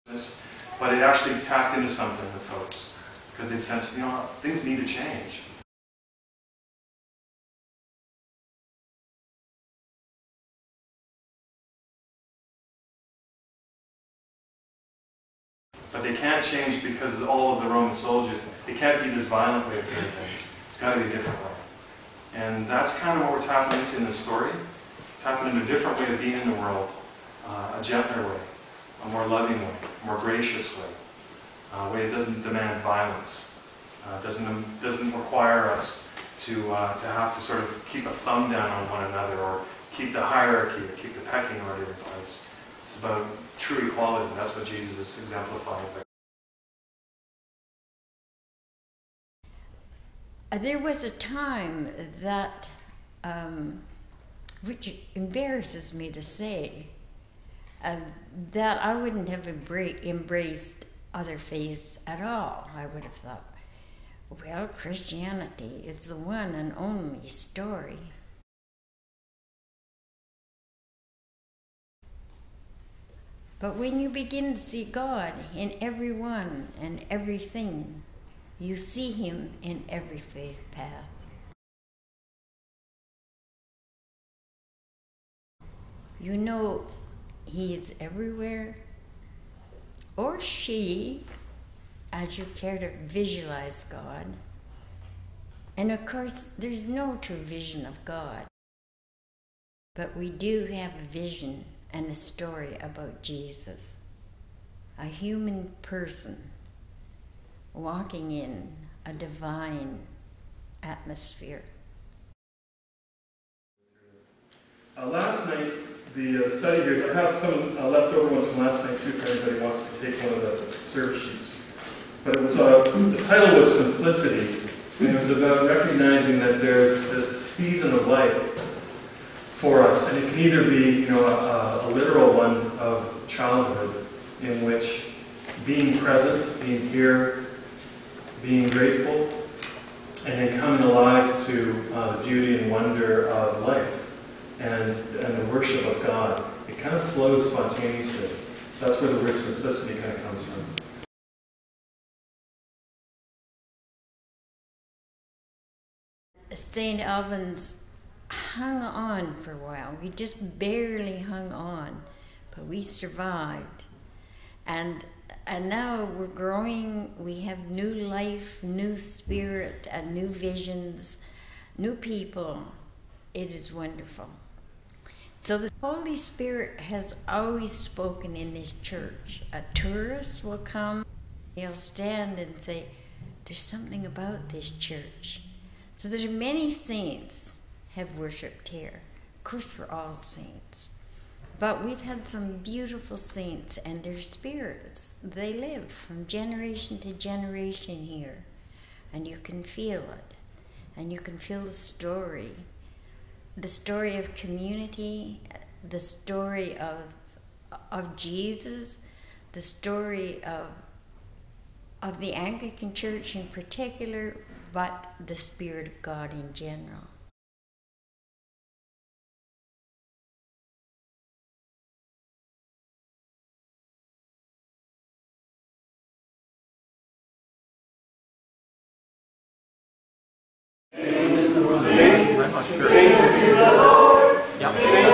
But it actually tapped into something with folks because they sensed, things need to change. But they can't change because all of the Roman soldiers, they can't be this violent way of doing things. It's got to be a different way. And that's kind of what we're tapping into in this story. Tapping into a different way of being in the world. A gentler way, a more loving way, a more gracious way. A way that doesn't demand violence. Doesn't require us to have to sort of keep a thumb down on one another or keep the hierarchy or keep the pecking order in place. It's about true equality. That's what Jesus is exemplifying. There was a time that, which embarrasses me to say, that I wouldn't have embraced other faiths at all. I would have thought, well, Christianity is the one and only story. But when you begin to see God in everyone and everything, you see Him in every faith path. You know He is everywhere, or she, as you care to visualize God. And of course, there's no true vision of God. But we do have a vision and a story about Jesus, a human person walking in a divine atmosphere. Last night, the study here, I have some leftover ones from last night too, if anybody wants to take one of the service sheets. But it was the title was Simplicity, and it was about recognizing that there's this season of life for us, and it can either be, a literal one of childhood, in which being present, being here, being grateful, and then coming alive to the beauty and wonder of life and the worship of God. It kind of flows spontaneously. So that's where the word simplicity kind of comes from. St Albans hung on for a while. We just barely hung on, but we survived. And now we're growing. We have new life, new spirit, and new visions, new people. It is wonderful. So the Holy Spirit has always spoken in this church. A tourist will come, he'll stand and say, there's something about this church. So there's many saints have worshipped here. Of course, we're all saints. But we've had some beautiful saints and their spirits. They live from generation to generation here. And you can feel it. And you can feel the story of community, the story of Jesus, the story of the Anglican Church in particular, but the Spirit of God in general. I'm not sure. Yeah.